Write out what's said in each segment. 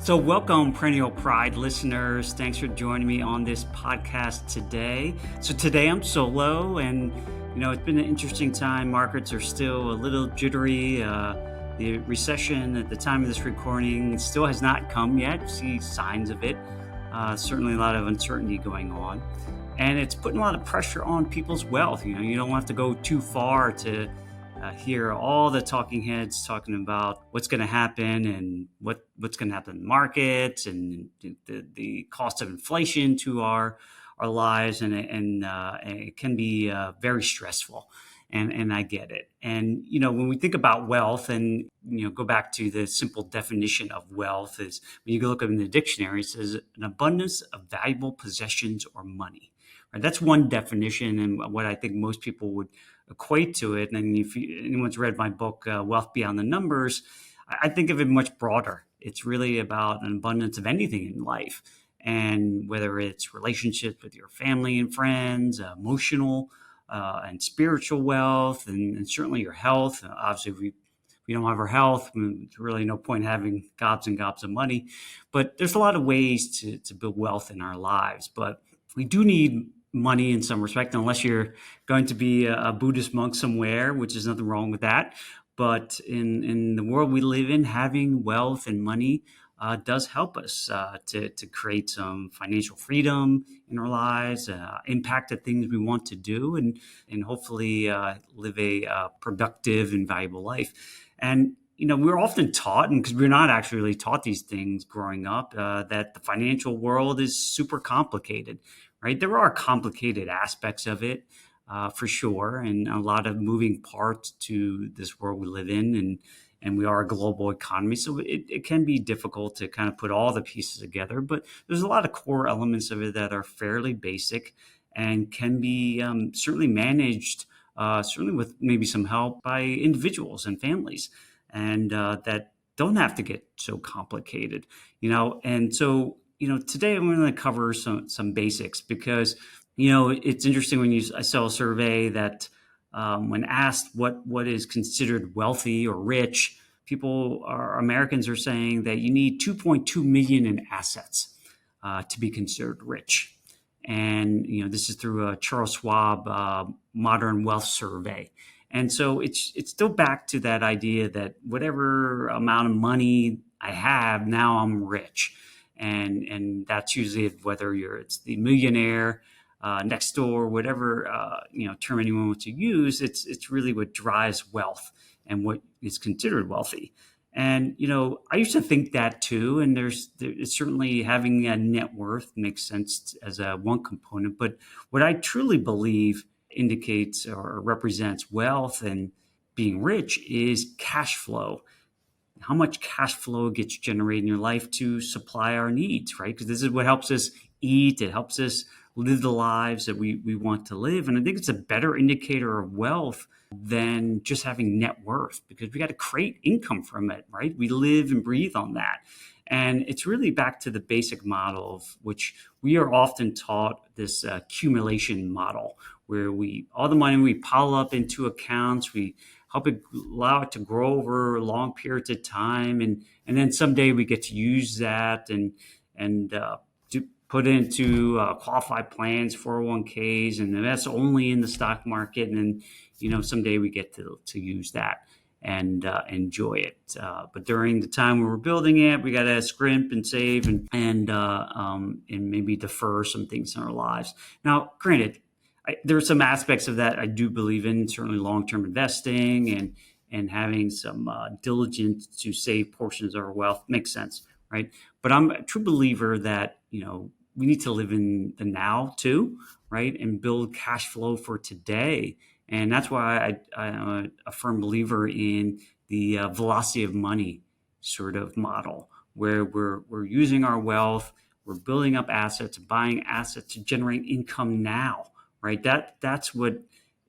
So, welcome, Perennial Pride listeners. Thanks for joining me on this podcast today. So, today I'm solo, and it's been an interesting time. Markets are still a little jittery. The recession at the time of this recording still has not come yet. See signs of it. Certainly, a lot of uncertainty going on, and it's putting a lot of pressure on people's wealth. You don't have to go too far to hear all the talking heads talking about what's going to happen and what's going to happen in the markets and the cost of inflation to our lives, and it can be very stressful. And I get it. And when we think about wealth, and go back to the simple definition of wealth, is when you go look up in the dictionary, it says an abundance of valuable possessions or money. Right? That's one definition, and what I think most people would equate to it. And if anyone's read my book, Wealth Beyond the Numbers, I think of it much broader. It's really about an abundance of anything in life. And whether it's relationships with your family and friends, emotional and spiritual wealth, and certainly your health. Obviously, if we don't have our health, there's really no point having gobs and gobs of money. But there's a lot of ways to build wealth in our lives. But we do need money in some respect, unless you're going to be a Buddhist monk somewhere, which is nothing wrong with that. But in the world we live in, having wealth and money does help us to create some financial freedom in our lives, impact the things we want to do, and hopefully live a productive and valuable life. And we're often taught, and because we're not actually really taught these things growing up, that the financial world is super complicated. Right? There are complicated aspects of it, for sure, and a lot of moving parts to this world we live in, and we are a global economy, so it can be difficult to kind of put all the pieces together. But there's a lot of core elements of it that are fairly basic and can be certainly managed, certainly with maybe some help by individuals and families, and that don't have to get so complicated, And so, today I'm going to cover some basics, because, it's interesting when I saw a survey that when asked what is considered wealthy or rich, Americans are saying that you need 2.2 million in assets to be considered rich. And, this is through a Charles Schwab Modern Wealth Survey. And so it's still back to that idea that whatever amount of money I have, now I'm rich. And that's usually whether it's the millionaire next door, whatever term anyone wants to use. It's really what drives wealth and what is considered wealthy. And I used to think that too. And there's certainly having a net worth makes sense as a one component. But what I truly believe indicates or represents wealth and being rich is cash flow. How much cash flow gets generated in your life to supply our needs, right? Because this is what helps us eat. It helps us live the lives that we want to live. And I think it's a better indicator of wealth than just having net worth, because we got to create income from it, right? We live and breathe on that. And it's really back to the basic model of which we are often taught, this accumulation model, where all the money we pile up into accounts, we allow it to grow over long periods of time, and then someday we get to use that and to put into qualified plans, 401ks, and that's only in the stock market. And then someday we get to use that and enjoy it. But during the time we were building it, we got to scrimp and save and maybe defer some things in our lives. Now, granted, there are some aspects of that I do believe in, certainly long-term investing and having some diligence to save portions of our wealth makes sense, right? But I'm a true believer that, we need to live in the now too, right? And build cash flow for today. And that's why I'm a firm believer in the velocity of money sort of model, where we're using our wealth, we're building up assets, buying assets to generate income now. Right. That's what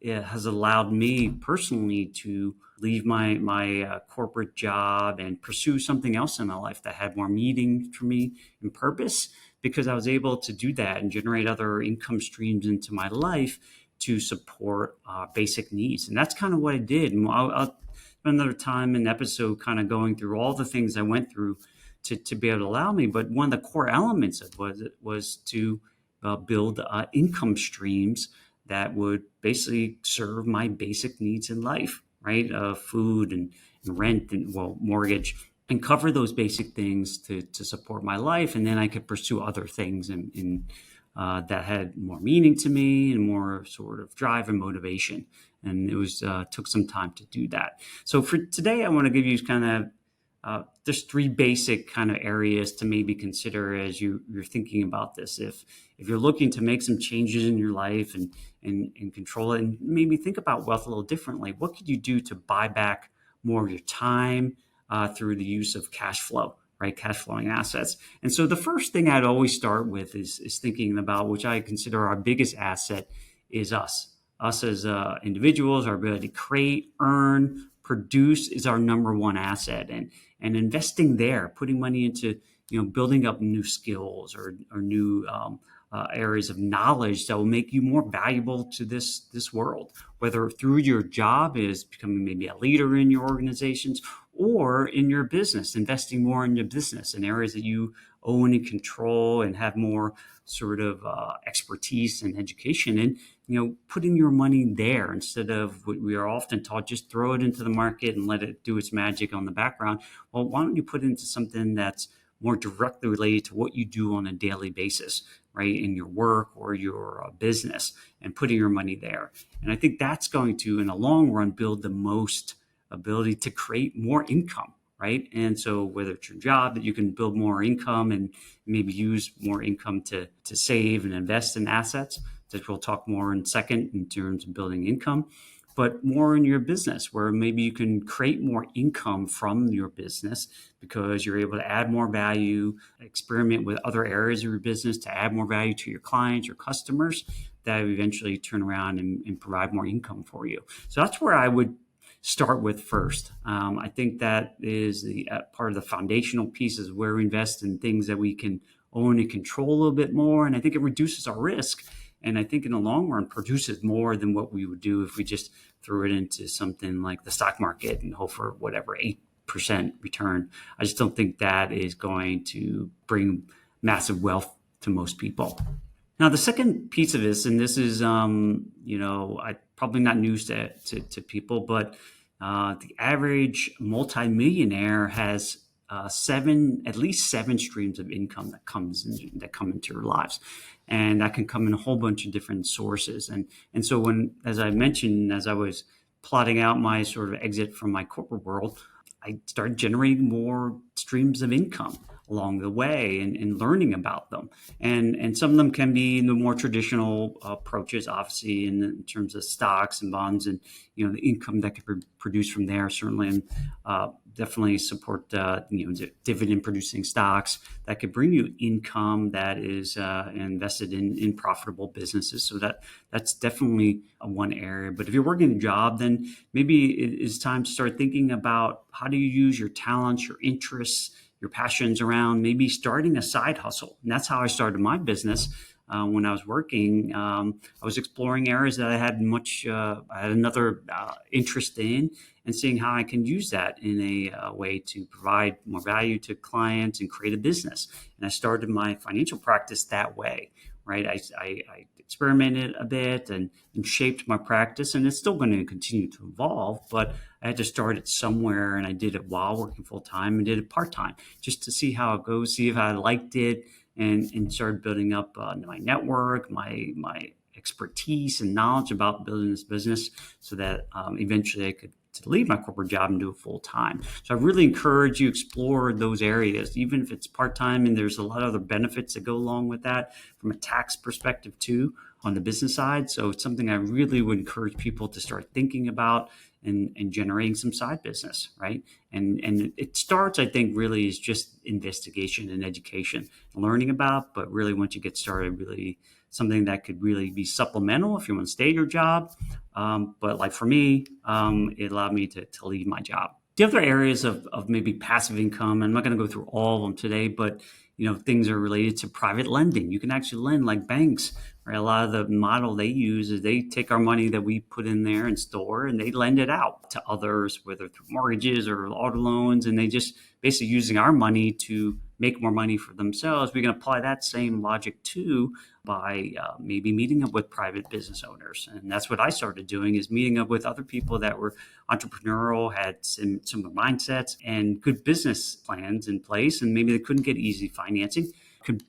has allowed me personally to leave my corporate job and pursue something else in my life that had more meaning for me and purpose, because I was able to do that and generate other income streams into my life to support basic needs. And that's kind of what I did. And I'll spend another time in the episode kind of going through all the things I went through to be able to allow me. But one of the core elements of was to build income streams that would basically serve my basic needs in life, right? Food and rent and mortgage, and cover those basic things to support my life. And then I could pursue other things that had more meaning to me and more sort of drive and motivation. And it was took some time to do that. So for today, I want to give you kind of just three basic kind of areas to maybe consider as you're thinking about this. If you're looking to make some changes in your life and control it, and maybe think about wealth a little differently, what could you do to buy back more of your time through the use of cash flow, right? Cash flowing assets. And so the first thing I'd always start with is thinking about, which I consider our biggest asset, is us. Us as individuals, our ability to create, earn, produce is our number one asset. And investing there, putting money into building up new skills or new areas of knowledge that will make you more valuable to this world, whether through your job is becoming maybe a leader in your organizations or in your business, investing more in your business in areas that you own and control and have more sort of expertise and education in, putting your money there instead of what we are often taught, just throw it into the market and let it do its magic on the background. Well, why don't you put it into something that's more directly related to what you do on a daily basis, right, in your work or your business, and putting your money there. And I think that's going to, in the long run, build the most ability to create more income, right? And so whether it's your job that you can build more income and maybe use more income to save and invest in assets, that we'll talk more in a second in terms of building income, but more in your business where maybe you can create more income from your business because you're able to add more value, experiment with other areas of your business to add more value to your clients, your customers, that eventually turn around and provide more income for you. So that's where I would start with first. I think that is the part of the foundational pieces where we invest in things that we can own and control a little bit more. And I think it reduces our risk. And I think in the long run produces more than what we would do if we just threw it into something like the stock market and hope for whatever 8% return. I just don't think that is going to bring massive wealth to most people. Now, the second piece of this, and this is, probably not news to people, but the average multimillionaire has at least seven streams of income that come into your lives. And that can come in a whole bunch of different sources. And so as I mentioned, as I was plotting out my sort of exit from my corporate world, I started generating more streams of income along the way and learning about them. And some of them can be the more traditional approaches, obviously, in terms of stocks and bonds and, the income that can be produced from there, certainly. And definitely support, dividend producing stocks that could bring you income that is invested in profitable businesses. So that's definitely one area. But if you're working a job, then maybe it is time to start thinking about how do you use your talents, your interests, your passions around maybe starting a side hustle. And that's how I started my business. When I was working, I was exploring areas that I had another interest in, and seeing how I can use that in a way to provide more value to clients and create a business. And I started my financial practice that way, right? I experimented a bit and shaped my practice, and it's still going to continue to evolve, but I had to start it somewhere, and I did it while working full time and did it part time just to see how it goes, see if I liked it, and started building up my network, my expertise and knowledge about building this business, so that eventually I could leave my corporate job and do it full time. So I really encourage you to explore those areas, even if it's part time, and there's a lot of other benefits that go along with that from a tax perspective too on the business side. So it's something I really would encourage people to start thinking about and generating some side business, right? And it starts, I think, really is just investigation and education, learning about, but really once you get started, really something that could really be supplemental if you want to stay at your job. But like for me, it allowed me to leave my job. The other areas of maybe passive income, I'm not going to go through all of them today, but things are related to private lending. You can actually lend like banks right? A lot of the model they use is they take our money that we put in there and store, and they lend it out to others, whether through mortgages or auto loans, and they just basically using our money to make more money for themselves. We can apply that same logic too by maybe meeting up with private business owners. And that's what I started doing, is meeting up with other people that were entrepreneurial, had similar mindsets and good business plans in place. And maybe they couldn't get easy financing, could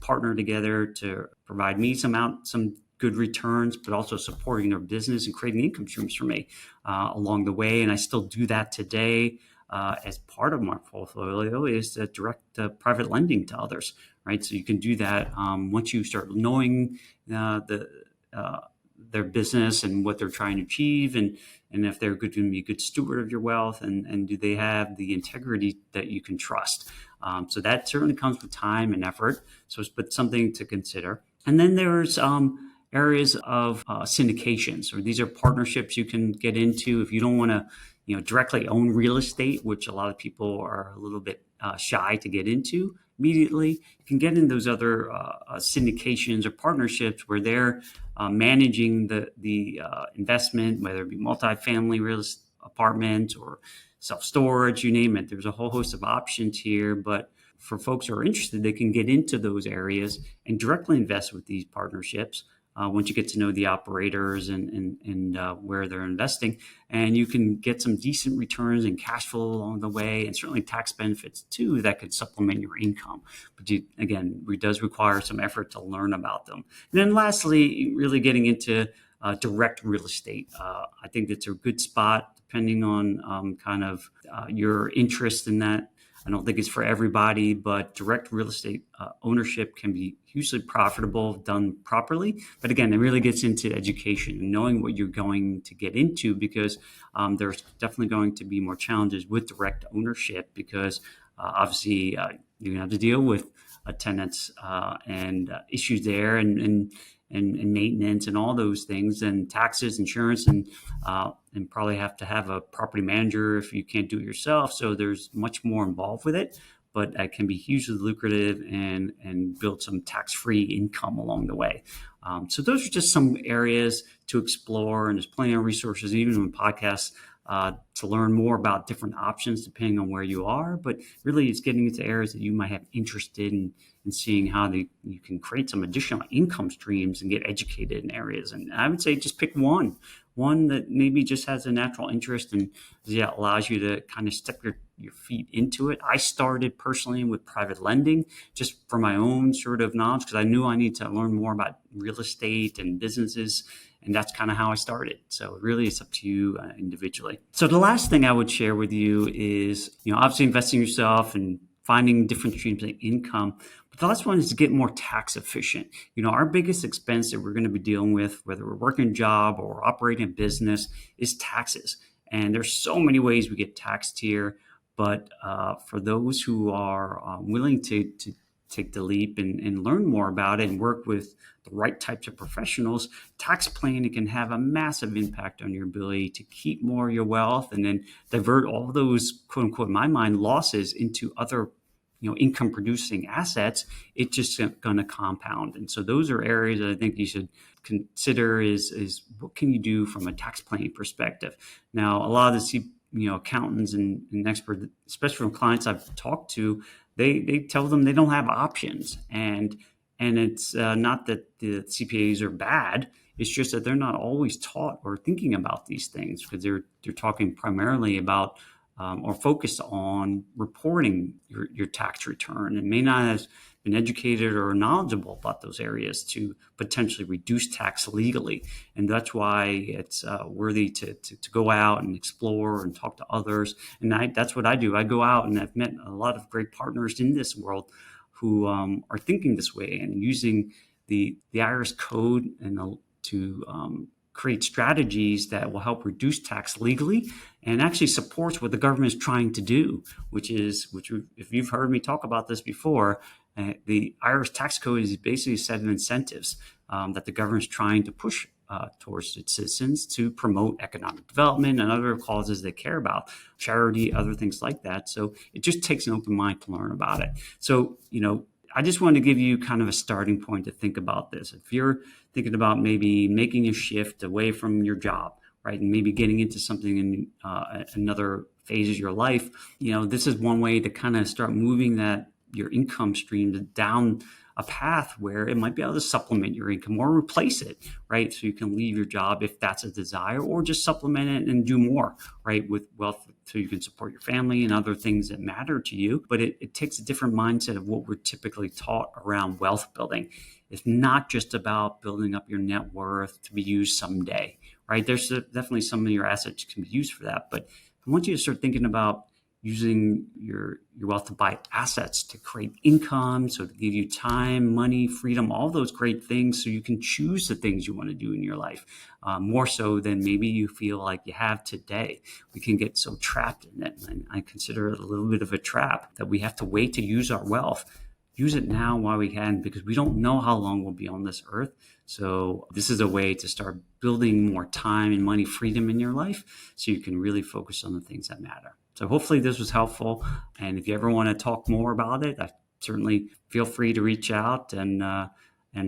partner together to provide me some good returns, but also supporting their business and creating income streams for me along the way. And I still do that today. As part of my portfolio is to direct private lending to others, right? So you can do that once you start knowing their business and what they're trying to achieve, and if they're going to be a good steward of your wealth, and do they have the integrity that you can trust. So that certainly comes with time and effort. So it's something to consider. And then there's areas of syndications, or these are partnerships you can get into if you don't want to directly own real estate, which a lot of people are a little bit shy to get into immediately. You can get in those other syndications or partnerships where they're managing the investment, whether it be multifamily real estate apartments or self-storage, you name it. There's a whole host of options here, but for folks who are interested, they can get into those areas and directly invest with these partnerships. Once you get to know the operators and where they're investing, and you can get some decent returns and cash flow along the way, and certainly tax benefits too that could supplement your income. But again, it does require some effort to learn about them. And then lastly, really getting into direct real estate. I think it's a good spot depending on your interest in that. I don't think it's for everybody, but direct real estate ownership can be hugely profitable if done properly. But again, it really gets into education and knowing what you're going to get into, because there's definitely going to be more challenges with direct ownership, because obviously you're going to have to deal with tenants and issues there, and maintenance and all those things, and taxes, insurance, and probably have to have a property manager if you can't do it yourself. So there's much more involved with it, but it can be hugely lucrative and build some tax-free income along the way. So those are just some areas to explore, and there's plenty of resources, even in podcasts, to learn more about different options depending on where you are. But really, it's getting into areas that you might have interest in, and seeing how you can create some additional income streams and get educated in areas. And I would say just pick one that maybe just has a natural interest and allows you to kind of step your feet into it. I started personally with private lending just for my own sort of knowledge, because I knew I need to learn more about real estate and businesses. And that's kind of how I started. So really, it's up to you individually. So the last thing I would share with you is, obviously investing in yourself and finding different streams of income. But the last one is to get more tax efficient. Our biggest expense that we're going to be dealing with, whether we're working a job or operating a business, is taxes. And there's so many ways we get taxed here. But for those who are willing to take the leap and learn more about it and work with the right types of professionals, tax planning can have a massive impact on your ability to keep more of your wealth and then divert all those, quote unquote, in my mind, losses into other income producing assets. It's just going to compound. And so those are areas that I think you should consider is what can you do from a tax planning perspective. Now, a lot of the accountants and experts, especially from clients I've talked to, they tell them they don't have options, and it's not that the CPAs are bad. It's just that they're not always taught or thinking about these things, because they're talking primarily about or focused on reporting your tax return, and may not have been educated or knowledgeable about those areas to potentially reduce tax legally. And that's why it's worthy to go out and explore and talk to others. And that's what I do. I go out, and I've met a lot of great partners in this world who are thinking this way and using the IRS code and to create strategies that will help reduce tax legally and actually supports what the government is trying to do, which if you've heard me talk about this before, the IRS tax code is basically a set of incentives that the government is trying to push towards its citizens to promote economic development and other causes they care about, charity, other things like that. So it just takes an open mind to learn about it. So, I just wanted to give you kind of a starting point to think about this. If you're thinking about maybe making a shift away from your job, right? And maybe getting into something in another phase of your life. This is one way to kind of start moving your income stream down a path where it might be able to supplement your income or replace it, right? So you can leave your job if that's a desire, or just supplement it and do more, right? With wealth, so you can support your family and other things that matter to you. But it takes a different mindset of what we're typically taught around wealth building. It's not just about building up your net worth to be used someday, right? There's definitely some of your assets can be used for that. But I want you to start thinking about using your wealth to buy assets, to create income, so to give you time, money, freedom, all those great things, so you can choose the things you want to do in your life, more so than maybe you feel like you have today. We can get so trapped in it. And I consider it a little bit of a trap that we have to wait to use our wealth. Use it now while we can, because we don't know how long we'll be on this earth. So this is a way to start building more time and money freedom in your life, so you can really focus on the things that matter. So hopefully this was helpful. And if you ever want to talk more about it, I certainly feel free to reach out and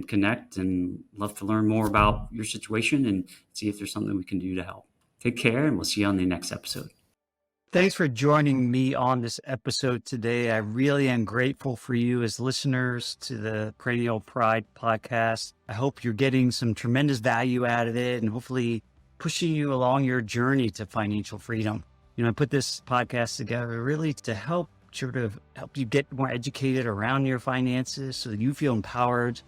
connect, and love to learn more about your situation and see if there's something we can do to help. Take care, and we'll see you on the next episode. Thanks for joining me on this episode today. I really am grateful for you as listeners to the Perennial Pride podcast. I hope you're getting some tremendous value out of it, and hopefully pushing you along your journey to financial freedom. I put this podcast together really to help you get more educated around your finances, so that you feel empowered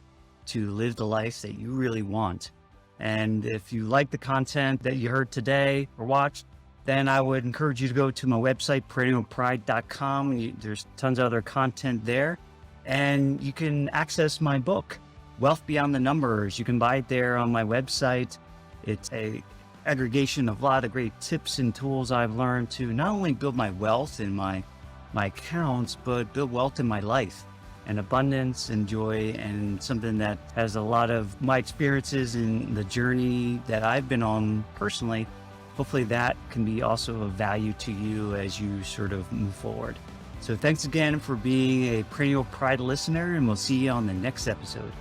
to live the life that you really want. And if you like the content that you heard today or watched, then I would encourage you to go to my website, perennialpride.com. There's tons of other content there. And you can access my book, Wealth Beyond the Numbers. You can buy it there on my website. It's a aggregation of a lot of great tips and tools I've learned to not only build my wealth in my accounts, but build wealth in my life, and abundance and joy, and something that has a lot of my experiences in the journey that I've been on personally. Hopefully that can be also of value to you as you sort of move forward. So thanks again for being a Perennial Pride listener, and we'll see you on the next episode.